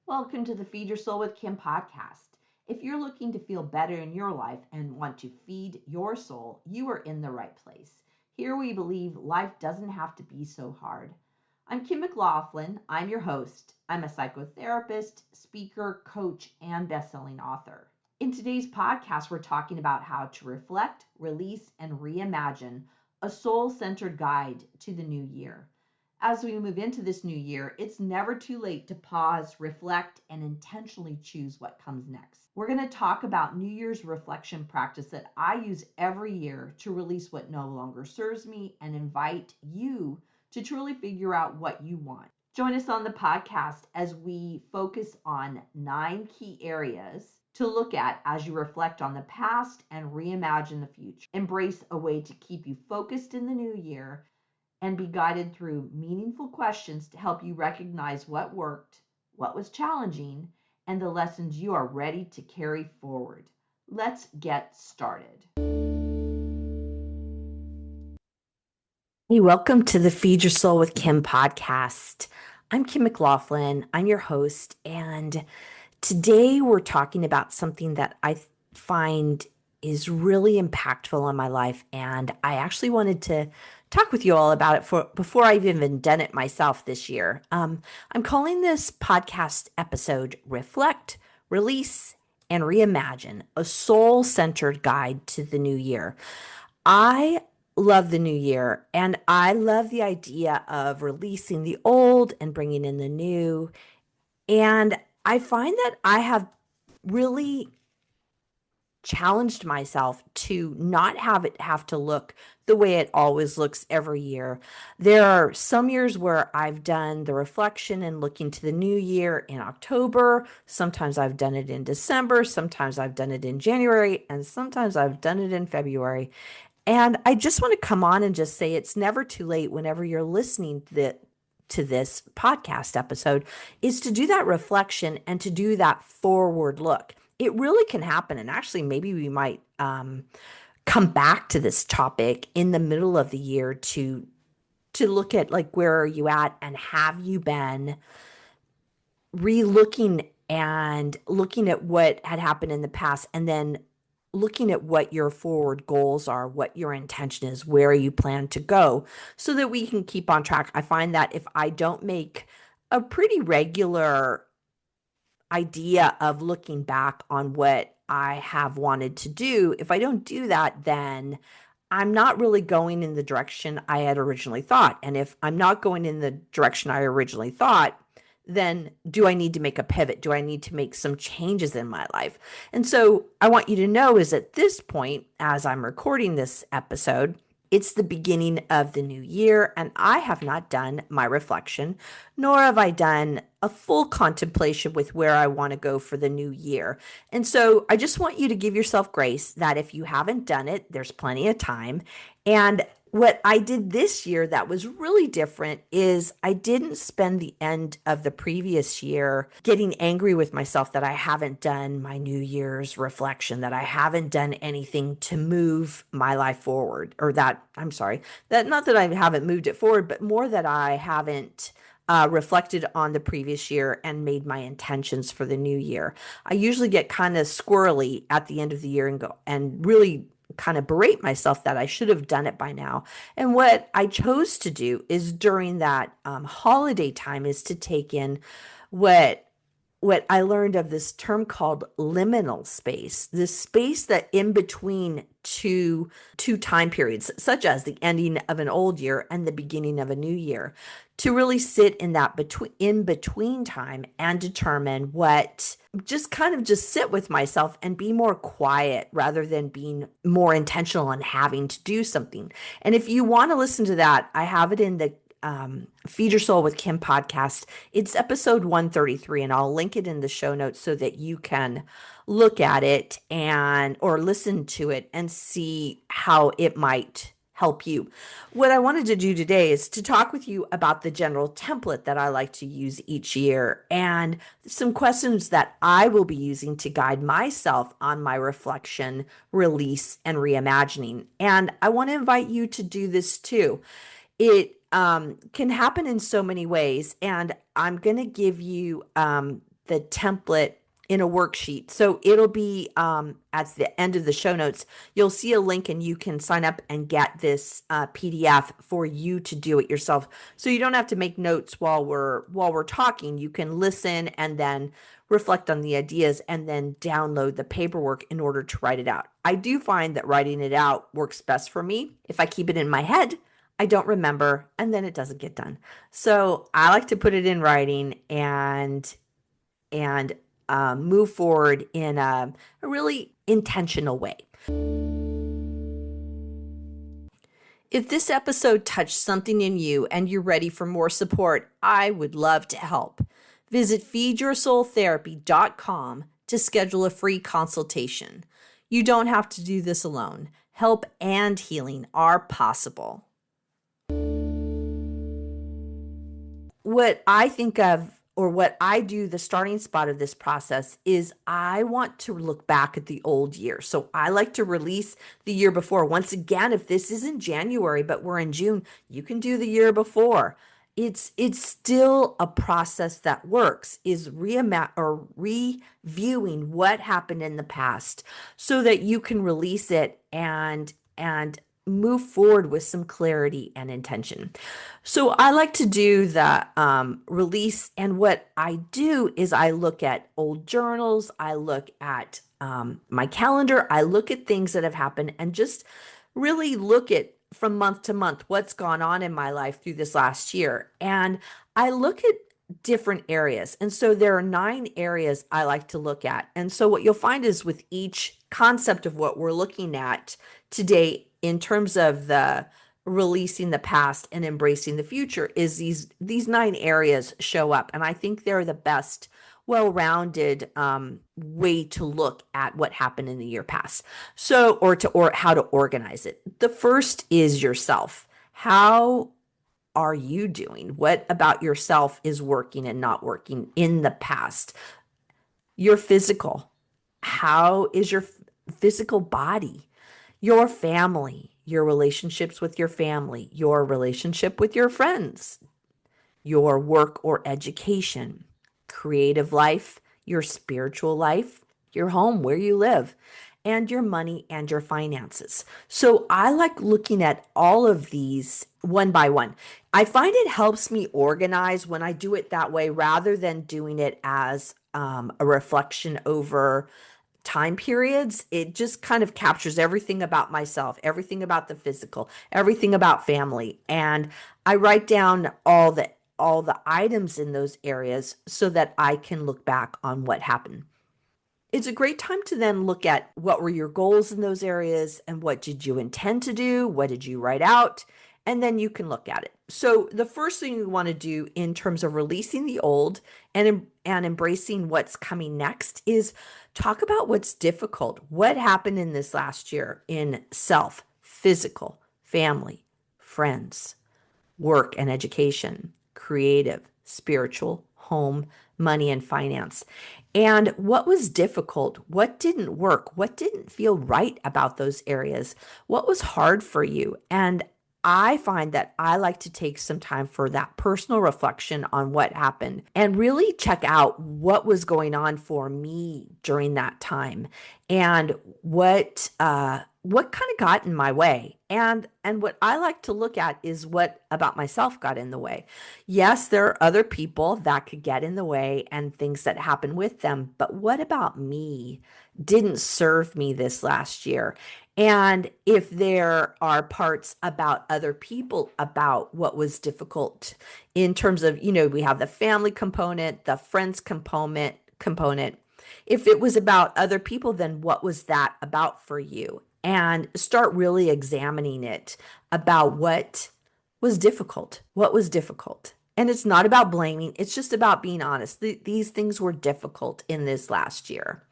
Welcome to the Feed Your Soul with Kim podcast. If you're looking to feel better in your life and want to feed your soul, you are in the right place. Here we believe life doesn't have to be so hard. I'm Kim McLaughlin. I'm your host. I'm a psychotherapist, speaker, coach, and best-selling author. In today's podcast, we're talking about how to reflect, release, and reimagine a soul-centered guide to the new year. As we move into this new year, it's never too late to pause, reflect, and intentionally choose what comes next. We're going to talk about New Year's reflection practice that I use every year to release what no longer serves me and invite you to truly figure out what you want. Join us on the podcast as we focus on 9 key areas to look at as you reflect on the past and reimagine the future. Embrace a way to keep you focused in the new year and be guided through meaningful questions to help you recognize what worked, what was challenging, and the lessons you are ready to carry forward. Let's get started. Hey, welcome to the Feed Your Soul with Kim podcast. I'm Kim McLaughlin. I'm your host, and today we're talking about something that I find is really impactful on my life, and I actually wanted to talk with you all about it before I've even done it myself this year. I'm calling this podcast episode Reflect, Release, and Reimagine, a soul-centered guide to the new year. I love the new year, and I love the idea of releasing the old and bringing in the new. And I find that I have really challenged myself to not have it have to look the way it always looks every year. There are some years where I've done the reflection and looking to the new year in October. Sometimes I've done it in December. Sometimes I've done it in January. And sometimes I've done it in February. And I just want to come on and just say it's never too late whenever you're listening to this podcast episode is to do that reflection and to do that forward look. It really can happen. And actually, maybe we might come back to this topic in the middle of the year to look at like where are you at and have you been re-looking and looking at what had happened in the past and then looking at what your forward goals are, what your intention is, where you plan to go so that we can keep on track. I find that if I don't make a pretty regular idea of looking back on what I have wanted to do, if I don't do that, then I'm not really going in the direction I had originally thought. And if I'm not going in the direction I originally thought, then do I need to make a pivot? Do I need to make some changes in my life? And so I want you to know is at this point, as I'm recording this episode, it's the beginning of the new year, and I have not done my reflection, nor have I done a full contemplation with where I want to go for the new year. And so I just want you to give yourself grace that if you haven't done it, there's plenty of time. And what I did this year that was really different is I didn't spend the end of the previous year getting angry with myself that I haven't done my New Year's reflection, that I haven't done anything to move my life forward, or that, I'm sorry, that not that I haven't moved it forward, but more that I haven't reflected on the previous year and made my intentions for the new year. I usually get kind of squirrely at the end of the year and go and really kind of berate myself that I should have done it by now. And what I chose to do is during that holiday time is to take in what I learned of this term called liminal space, this space that in between two time periods, such as the ending of an old year and the beginning of a new year, to really sit in that in between time and determine what just sit with myself and be more quiet rather than being more intentional on having to do something. And if you want to listen to that, I have it in the Feed Your Soul with Kim podcast. It's episode 133, and I'll link it in the show notes so that you can look at it or listen to it and see how it might help you. What I wanted to do today is to talk with you about the general template that I like to use each year and some questions that I will be using to guide myself on my reflection, release, and reimagining. And I want to invite you to do this too. It can happen in so many ways, and I'm going to give you the template in a worksheet. So it'll be at the end of the show notes. You'll see a link and you can sign up and get this PDF for you to do it yourself. So you don't have to make notes while we're talking. You can listen and then reflect on the ideas and then download the paperwork in order to write it out. I do find that writing it out works best for me. If I keep it in my head, I don't remember and then it doesn't get done. So I like to put it in writing and move forward in a really intentional way. If this episode touched something in you and you're ready for more support, I would love to help. Visit feedyoursoultherapy.com to schedule a free consultation. You don't have to do this alone. Help and healing are possible. What I think of, or what I do, the starting spot of this process is I want to look back at the old year. So I like to release the year before. Once again, if this isn't January, but we're in June, you can do the year before. It's still a process that works, is reviewing what happened in the past so that you can release it and move forward with some clarity and intention. So I like to do the release, and what I do is I look at old journals, I look at my calendar, I look at things that have happened, and just really look at from month to month what's gone on in my life through this last year. And I look at different areas. And so there are 9 areas I like to look at. And so what you'll find is with each concept of what we're looking at today in terms of the releasing the past and embracing the future is these 9 areas show up. And I think they're the best well-rounded way to look at what happened in the year past. So, or how to organize it. The first is yourself. How are you doing? What about yourself is working and not working in the past? Your physical. How is your physical body? Your family, your relationships with your family, your relationship with your friends, your work or education, creative life, your spiritual life, your home, where you live, and your money and your finances. So I like looking at all of these one by one. I find it helps me organize when I do it that way rather than doing it as a reflection over time periods. It just kind of captures everything about myself, everything about the physical, everything about family. And I write down all the items in those areas so that I can look back on what happened. It's a great time to then look at what were your goals in those areas and what did you intend to do? What did you write out? And then you can look at it. So the first thing you want to do in terms of releasing the old and embracing what's coming next is talk about what's difficult. What happened in this last year in self, physical, family, friends, work and education, creative, spiritual, home, money, and finance. And what was difficult? What didn't work? What didn't feel right about those areas? What was hard for you? And I find that I like to take some time for that personal reflection on what happened and really check out what was going on for me during that time and what kind of got in my way. And what I like to look at is what about myself got in the way. Yes, there are other people that could get in the way and things that happen with them, but what about me didn't serve me this last year? And if there are parts about other people about what was difficult in terms of, we have the family component, the friends component. If it was about other people, then what was that about for you? And start really examining it about what was difficult. What was difficult? And it's not about blaming. It's just about being honest. These things were difficult in this last year.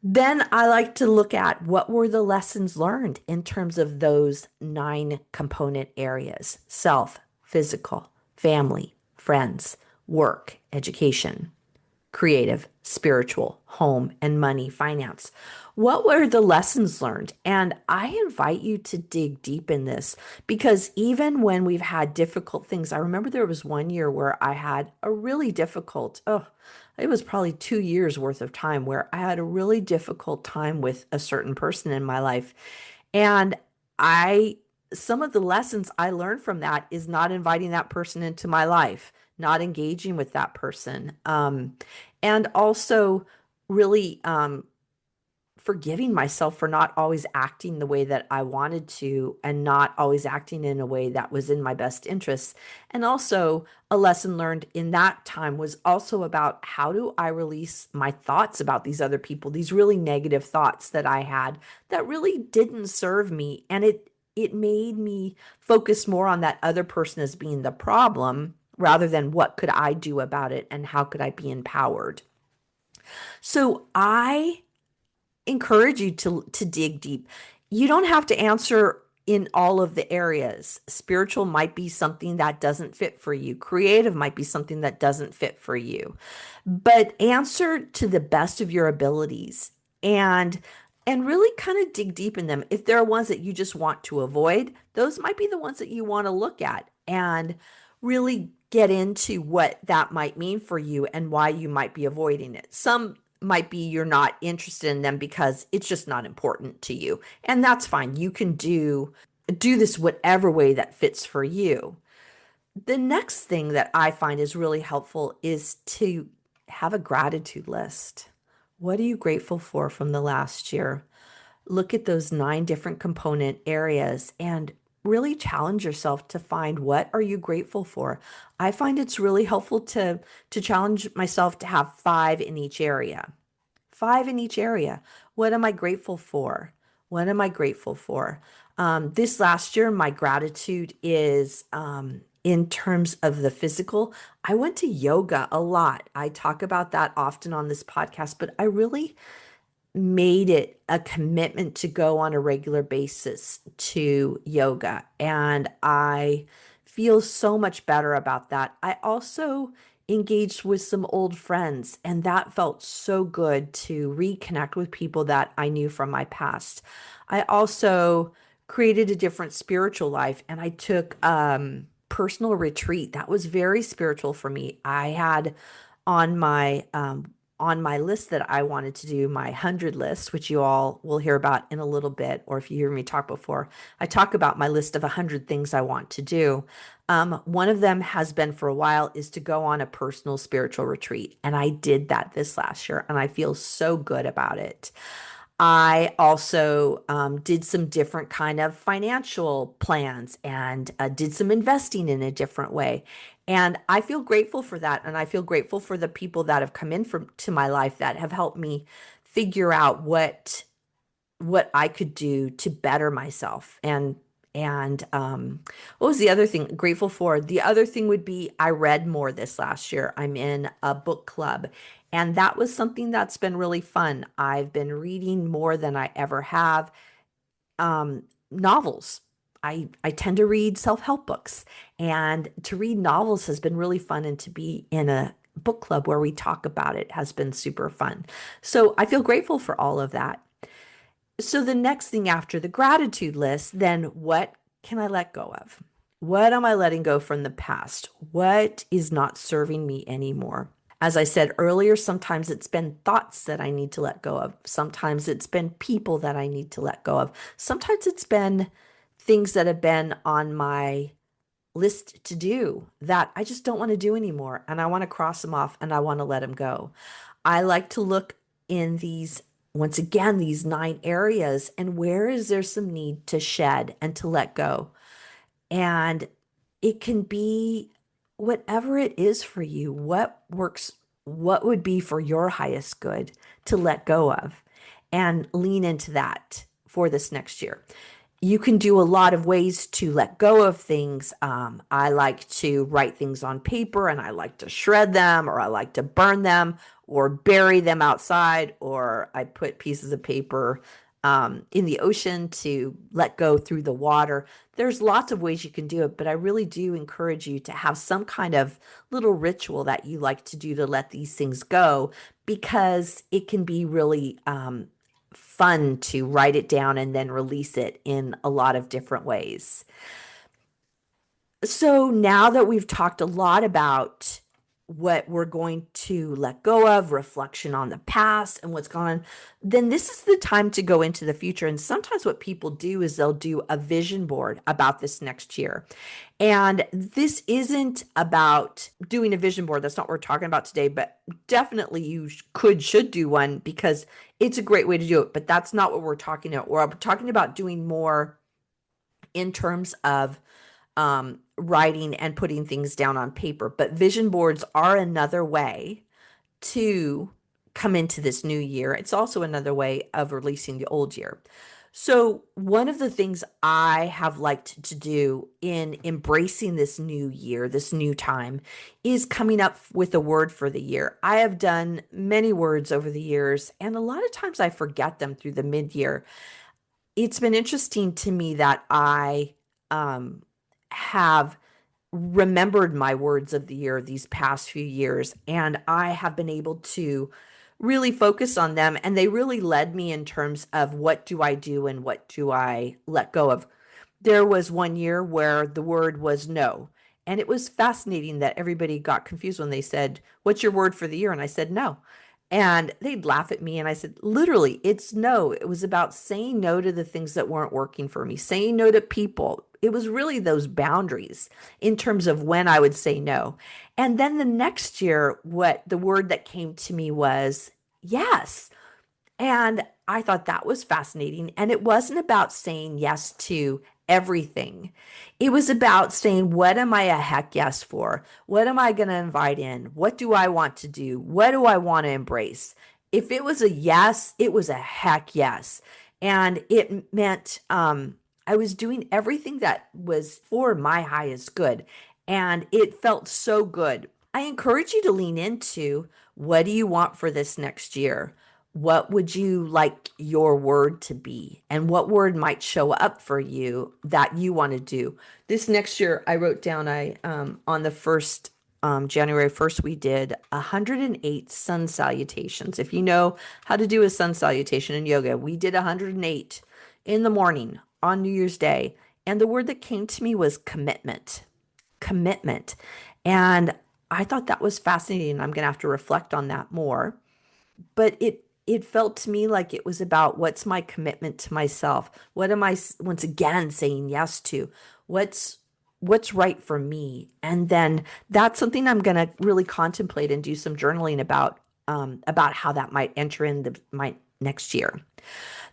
Then I like to look at what were the lessons learned in terms of those 9 component areas: self, physical, family, friends, work, education. creative, spiritual, home, and money, finance. What were the lessons learned? And I invite you to dig deep in this because even when we've had difficult things, I remember there was one year where I had a really difficult, it was probably 2 years worth of time where I had a really difficult time with a certain person in my life. And I, some of the lessons I learned from that is not inviting that person into my life, not engaging with that person. And also really forgiving myself for not always acting the way that I wanted to and not always acting in a way that was in my best interests. And also, a lesson learned in that time was also about how do I release my thoughts about these other people, these really negative thoughts that I had that really didn't serve me. And it made me focus more on that other person as being the problem rather than what could I do about it and how could I be empowered. So I encourage you to dig deep. You don't have to answer in all of the areas. Spiritual might be something that doesn't fit for you. Creative might be something that doesn't fit for you. But answer to the best of your abilities and really kind of dig deep in them. If there are ones that you just want to avoid, those might be the ones that you want to look at and really get into what that might mean for you and why you might be avoiding it. Some might be you're not interested in them because it's just not important to you. And that's fine. You can do this whatever way that fits for you. The next thing that I find is really helpful is to have a gratitude list. What are you grateful for from the last year? Look at those 9 different component areas and really challenge yourself to find what are you grateful for. I find it's really helpful to challenge myself to have 5 in each area. 5 in each area. What am I grateful for? What am I grateful for? This last year, my gratitude is in terms of the physical. I went to yoga a lot. I talk about that often on this podcast, but I really made it a commitment to go on a regular basis to yoga. And I feel so much better about that. I also engaged with some old friends, and that felt so good to reconnect with people that I knew from my past. I also created a different spiritual life and I took personal retreat. That was very spiritual for me. I had on my list that I wanted to do my 100 list, which you all will hear about in a little bit, or if you hear me talk before, I talk about my list of 100 things I want to do. One of them has been for a while is to go on a personal spiritual retreat. And I did that this last year and I feel so good about it. I also did some different kind of financial plans and did some investing in a different way. And I feel grateful for that. And I feel grateful for the people that have come in to my life that have helped me figure out what I could do to better myself. And what was the other thing grateful for? The other thing would be I read more this last year. I'm in a book club, and that was something that's been really fun. I've been reading more than I ever have. Novels. I tend to read self-help books, and to read novels has been really fun, and to be in a book club where we talk about it has been super fun. So I feel grateful for all of that. So the next thing after the gratitude list, then what can I let go of? What am I letting go from the past? What is not serving me anymore? As I said earlier, sometimes it's been thoughts that I need to let go of. Sometimes it's been people that I need to let go of. Sometimes it's been things that have been on my list to do that I just don't want to do anymore. And I want to cross them off and I want to let them go. I like to look in these, once again, these 9 areas and where is there some need to shed and to let go. And it can be whatever it is for you, what works, what would be for your highest good to let go of and lean into that for this next year. You can do a lot of ways to let go of things. I like to write things on paper and I like to shred them, or I like to burn them or bury them outside, or I put pieces of paper in the ocean, to let go through the water. There's lots of ways you can do it, but I really do encourage you to have some kind of little ritual that you like to do to let these things go, because it can be really fun to write it down and then release it in a lot of different ways. So now that we've talked a lot about what we're going to let go of, reflection on the past and what's gone on, then this is the time to go into the future. And sometimes what people do is they'll do a vision board about this next year. And this isn't about doing a vision board. That's not what we're talking about today, but definitely you should do one, because it's a great way to do it. But that's not what we're talking about. We're talking about doing more in terms of writing and putting things down on paper. But vision boards are another way to come into this new year. It's also another way of releasing the old year. So, one of the things I have liked to do in embracing this new year, this new time, is coming up with a word for the year. I have done many words over the years, and a lot of times I forget them through the mid year. It's been interesting to me that I have remembered my words of the year these past few years, and I have been able to really focus on them, and they really led me in terms of what do I do and what do I let go of. There was one year where the word was no, and it was fascinating that everybody got confused when they said, "What's your word for the year?" And I said no. And they'd laugh at me. And I said, literally, it's no. It was about saying no to the things that weren't working for me, saying no to people. It was really those boundaries in terms of when I would say no. And then the next year, what the word that came to me was yes. And I thought that was fascinating. And it wasn't about saying yes to everything. It was about saying, what am I a heck yes for? What am I going to invite in? What do I want to do? What do I want to embrace? If it was a yes, it was a heck yes. And it meant I was doing everything that was for my highest good. And it felt so good. I encourage you to lean into, what do you want for this next year? What would you like your word to be? And what word might show up for you that you want to do? This next year, I wrote down, I on the first January 1st, we did 108 sun salutations. If you know how to do a sun salutation in yoga, we did 108 in the morning on New Year's Day. And the word that came to me was commitment. Commitment. And I thought that was fascinating. I'm going to have to reflect on that more, but it felt to me like it was about, what's my commitment to myself? What am I once again saying yes to? What's right for me? And then that's something I'm going to really contemplate and do some journaling about how that might enter in my next year.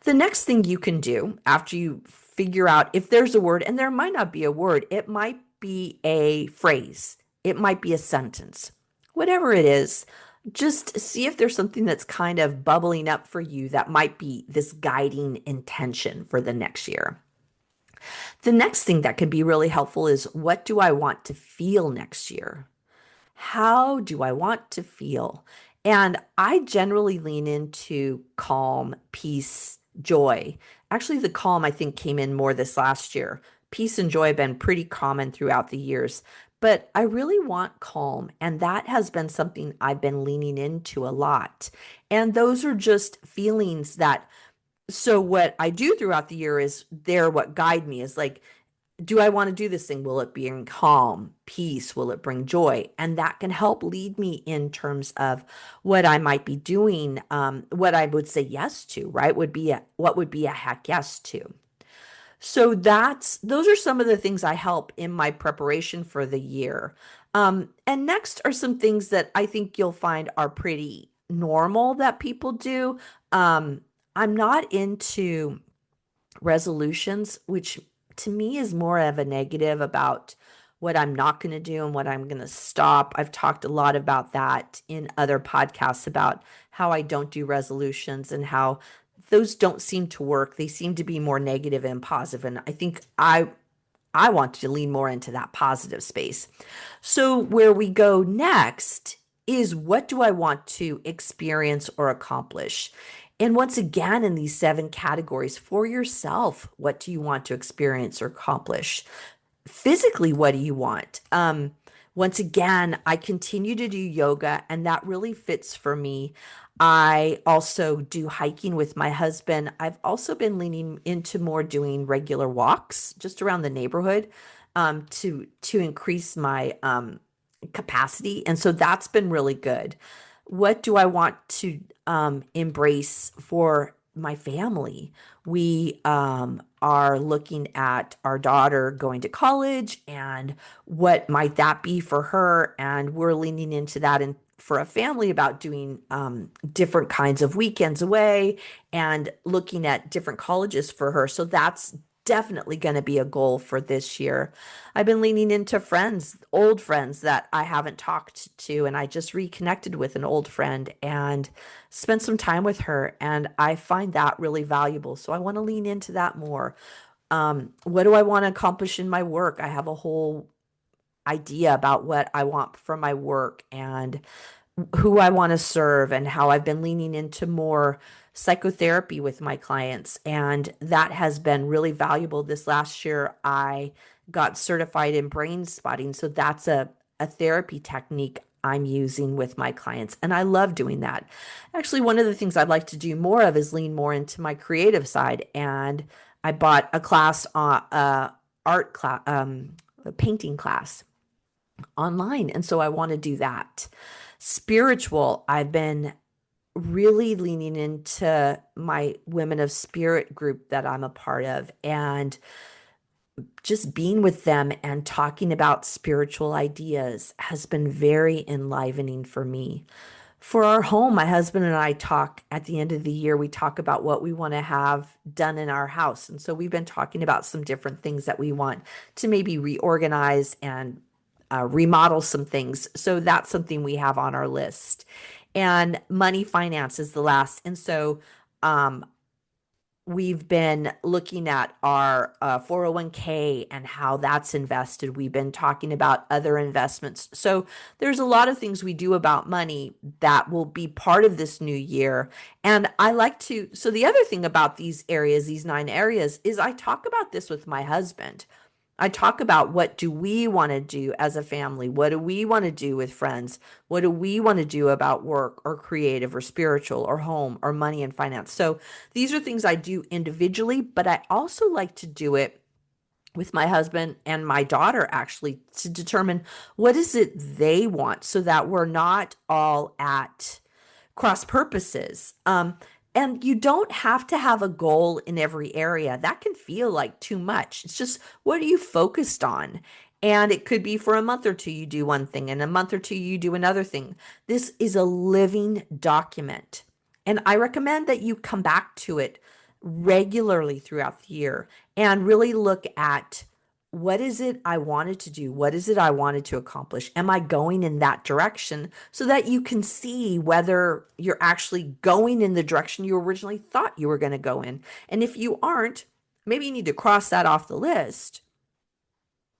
The next thing you can do after you figure out if there's a word, and there might not be a word, it might be a phrase, it might be a sentence, whatever it is, just see if there's something that's kind of bubbling up for you that might be this guiding intention for the next year. The next thing that could be really helpful is, what do I want to feel next year? How do I want to feel? And I generally lean into calm, peace, joy. Actually, the calm, I think, came in more this last year. Peace and joy have been pretty common throughout the years, but I really want calm. And that has been something I've been leaning into a lot. And those are just feelings that, so what I do throughout the year is, they're what guide me, is like, do I want to do this thing? Will it bring calm, peace? Will it bring joy? And that can help lead me in terms of what I might be doing, what I would say yes to, right? What would be a heck yes to. So those are some of the things I help in my preparation for the year. And next are some things that I think you'll find are pretty normal that people do. I'm not into resolutions, which to me is more of a negative about what I'm not going to do and what I'm going to stop. I've talked a lot about that in other podcasts about how I don't do resolutions and how those don't seem to work. They seem to be more negative and positive. And I think I want to lean more into that positive space. So where we go next is, what do I want to experience or accomplish? And once again, in these seven categories for yourself, what do you want to experience or accomplish? Physically, what do you want? Once again, I continue to do yoga, and that really fits for me. I also do hiking with my husband. I've also been leaning into more doing regular walks just around the neighborhood, to increase my capacity, and so that's been really good. What do I want to embrace for my family? We are looking at our daughter going to college and what might that be for her, and we're leaning into that and for a family about doing different kinds of weekends away and looking at different colleges for her. So that's definitely going to be a goal for this year. I've been leaning into friends, old friends that I haven't talked to, and I just reconnected with an old friend and spent some time with her, and I find that really valuable. So I want to lean into that more. What do I want to accomplish in my work? I have a whole idea about what I want from my work and who I want to serve, and how I've been leaning into more psychotherapy with my clients. And that has been really valuable. This last year, I got certified in brain spotting. So that's a therapy technique I'm using with my clients. And I love doing that. Actually, one of the things I'd like to do more of is lean more into my creative side. And I bought a class on art class, a painting class online. And so I want to do that. Spiritual, I've been really leaning into my Women of Spirit group that I'm a part of, and just being with them and talking about spiritual ideas has been very enlivening for me. For our home, my husband and I talk at the end of the year, we talk about what we want to have done in our house. And so we've been talking about some different things that we want to maybe reorganize and remodel some things. So that's something we have on our list. And money finance is the last. And so um, we've been looking at our 401k and how that's invested. We've been talking about other investments. So there's a lot of things we do about money that will be part of this new year. And I like to, so the other thing about these areas, these nine areas, is I talk about this with my husband. I talk about what do we want to do as a family? What do we want to do with friends? What do we want to do about work or creative or spiritual or home or money and finance? So these are things I do individually, but I also like to do it with my husband and my daughter actually to determine what is it they want so that we're not all at cross purposes. And you don't have to have a goal in every area. That can feel like too much. It's just what are you focused on? And it could be for a month or two, you do one thing, and a month or two, you do another thing. This is a living document. And I recommend that you come back to it regularly throughout the year and really look at what is it I wanted to do? What is it I wanted to accomplish? Am I going in that direction so that you can see whether you're actually going in the direction you originally thought you were going to go in? And if you aren't, maybe you need to cross that off the list.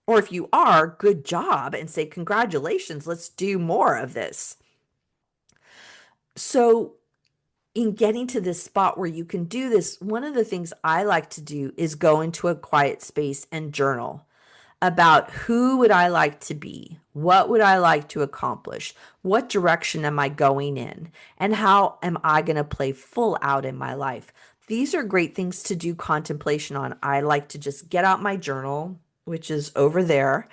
Or if you are, good job and say, congratulations, let's do more of this. So, in getting to this spot where you can do this, one of the things I like to do is go into a quiet space and journal about who would I like to be? What would I like to accomplish? What direction am I going in? And how am I going to play full out in my life? These are great things to do contemplation on. I like to just get out my journal, which is over there,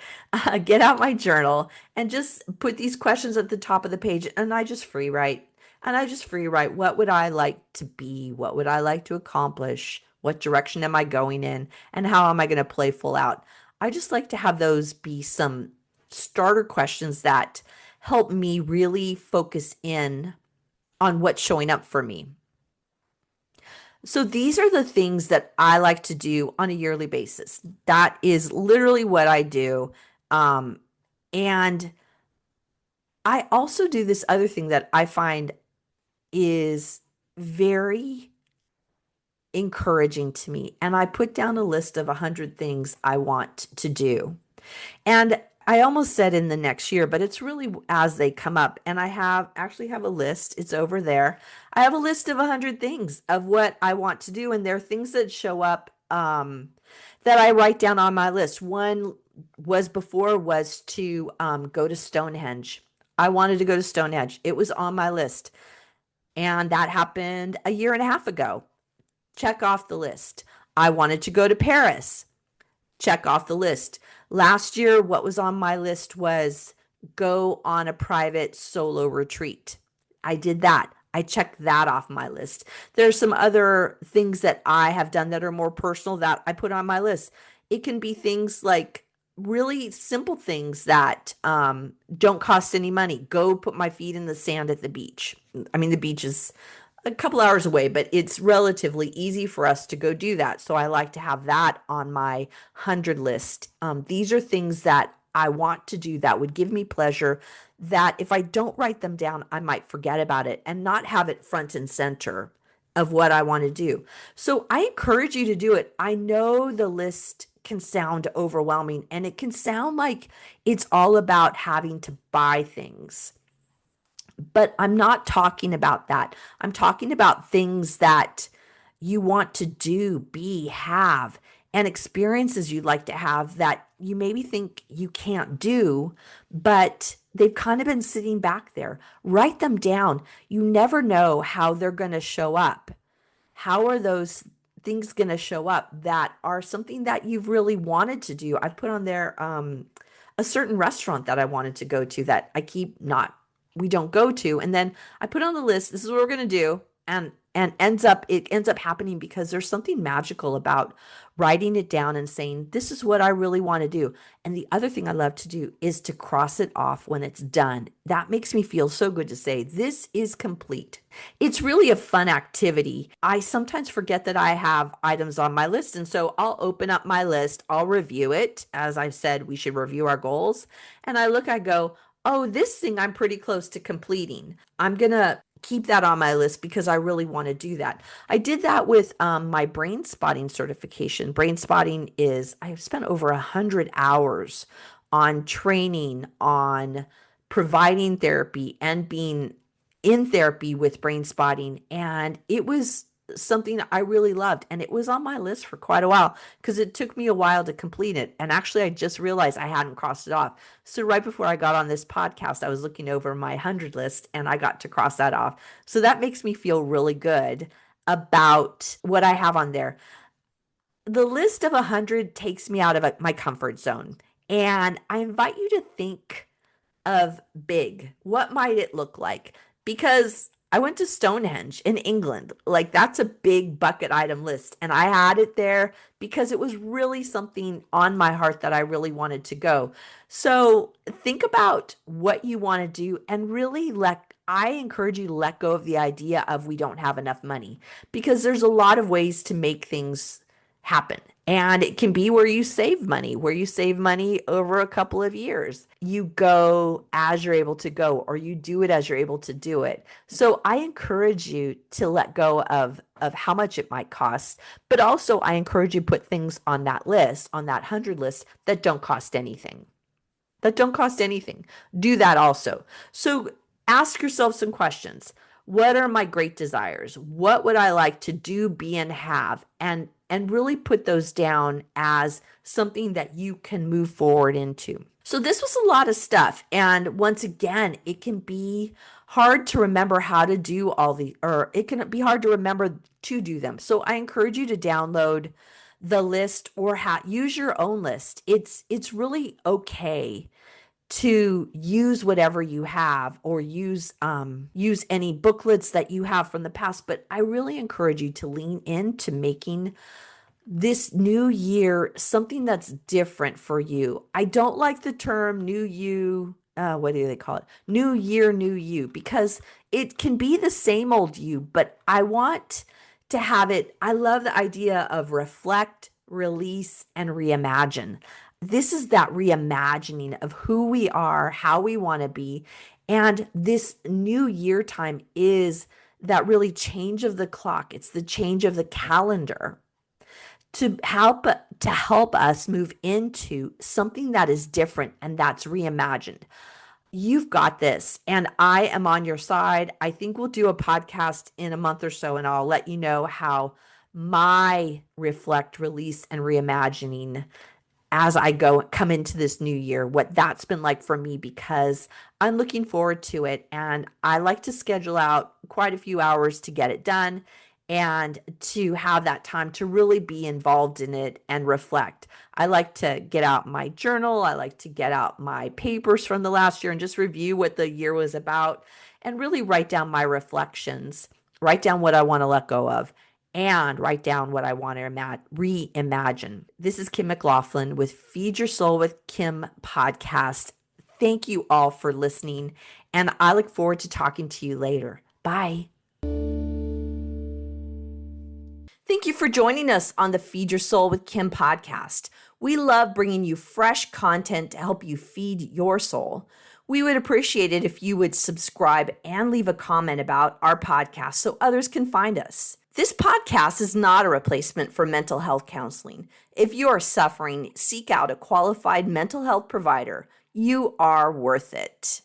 get out my journal and just put these questions at the top of the page, and I just free write. And I just free write, what would I like to be? What would I like to accomplish? What direction am I going in? And how am I going to play full out? I just like to have those be some starter questions that help me really focus in on what's showing up for me. So these are the things that I like to do on a yearly basis. That is literally what I do. Um, and I also do this other thing that I find is very encouraging to me. And I put down a list of 100 things I want to do. And I almost said in the next year, but it's really as they come up. And I have actually have a list. It's over there. I have a list of 100 things of what I want to do. And there are things that show up that I write down on my list. One was to go to Stonehenge. I wanted to go to Stonehenge. It was on my list. And that happened a year and a half ago. Check off the list. I wanted to go to Paris. Check off the list. Last year, what was on my list was go on a private solo retreat. I did that. I checked that off my list. There's some other things that I have done that are more personal that I put on my list. It can be things like really simple things that don't cost any money. Go put my feet in the sand at the beach. I mean, the beach is a couple hours away, but it's relatively easy for us to go do that. So I like to have that on my 100 list. These are things that I want to do that would give me pleasure, that if I don't write them down, I might forget about it and not have it front and center of what I want to do. So I encourage you to do it. I know the list can sound overwhelming and it can sound like it's all about having to buy things. But I'm not talking about that. I'm talking about things that you want to do, be, have, and experiences you'd like to have that you maybe think you can't do, but they've kind of been sitting back there. Write them down. You never know how they're going to show up. How are those things going to show up that are something that you've really wanted to do? I put on there a certain restaurant that I wanted to go to that I keep not we don't go to, and then I put on the list, this is what we're going to do, and ends up happening because there's something magical about writing it down and saying this is what I really want to do. And the other thing I love to do is to cross it off when it's done. That makes me feel so good to say this is complete. It's really a fun activity. I sometimes forget that I have items on my list, and so I'll open up my list, I'll review it. As I said, we should review our goals, and I go, oh, this thing I'm pretty close to completing. I'm going to keep that on my list because I really want to do that. I did that with my brain spotting certification. Brain spotting is, I've spent over 100 hours on training, on providing therapy and being in therapy with brain spotting. And it was something I really loved. And it was on my list for quite a while because it took me a while to complete it. And actually, I just realized I hadn't crossed it off. So right before I got on this podcast, I was looking over my 100 list and I got to cross that off. So that makes me feel really good about what I have on there. The list of 100 takes me out of my comfort zone. And I invite you to think of big. What might it look like? Because I went to Stonehenge in England. Like that's a big bucket item list. And I had it there because it was really something on my heart that I really wanted to go. So think about what you want to do and really I encourage you to let go of the idea of we don't have enough money because there's a lot of ways to make things happen. And it can be where you save money over a couple of years. You go as you're able to go, or you do it as you're able to do it. So I encourage you to let go of how much it might cost, but also I encourage you to put things on that list, on that 100 list that don't cost anything. That don't cost anything. Do that also. So ask yourself some questions. What are my great desires? What would I like to do, be, and have? And really put those down as something that you can move forward into. So this was a lot of stuff. And once again, it can be hard to remember how to do or it can be hard to remember to do them. So I encourage you to download the list or use your own list. It's really okay to use whatever you have or use any booklets that you have from the past, but I really encourage you to lean into making this new year something that's different for you. I don't like the term new you. What do they call it? New year, new you, because it can be the same old you, but I want to have it. I love the idea of reflect, release, and reimagine. This is that reimagining of who we are, how we want to be. And this new year time is that really change of the clock. It's the change of the calendar to help us move into something that is different and that's reimagined. You've got this, and I am on your side. I think we'll do a podcast in a month or so, and I'll let you know how my reflect, release, and reimagining as I come into this new year, what that's been like for me, because I'm looking forward to it. And I like to schedule out quite a few hours to get it done and to have that time to really be involved in it and reflect. I like to get out my journal. I like to get out my papers from the last year and just review what the year was about and really write down my reflections, write down what I want to let go of, and write down what I want to reimagine. This is Kim McLaughlin with Feed Your Soul with Kim podcast. Thank you all for listening, and I look forward to talking to you later. Bye. Thank you for joining us on the Feed Your Soul with Kim podcast. We love bringing you fresh content to help you feed your soul. We would appreciate it if you would subscribe and leave a comment about our podcast so others can find us. This podcast is not a replacement for mental health counseling. If you are suffering, seek out a qualified mental health provider. You are worth it.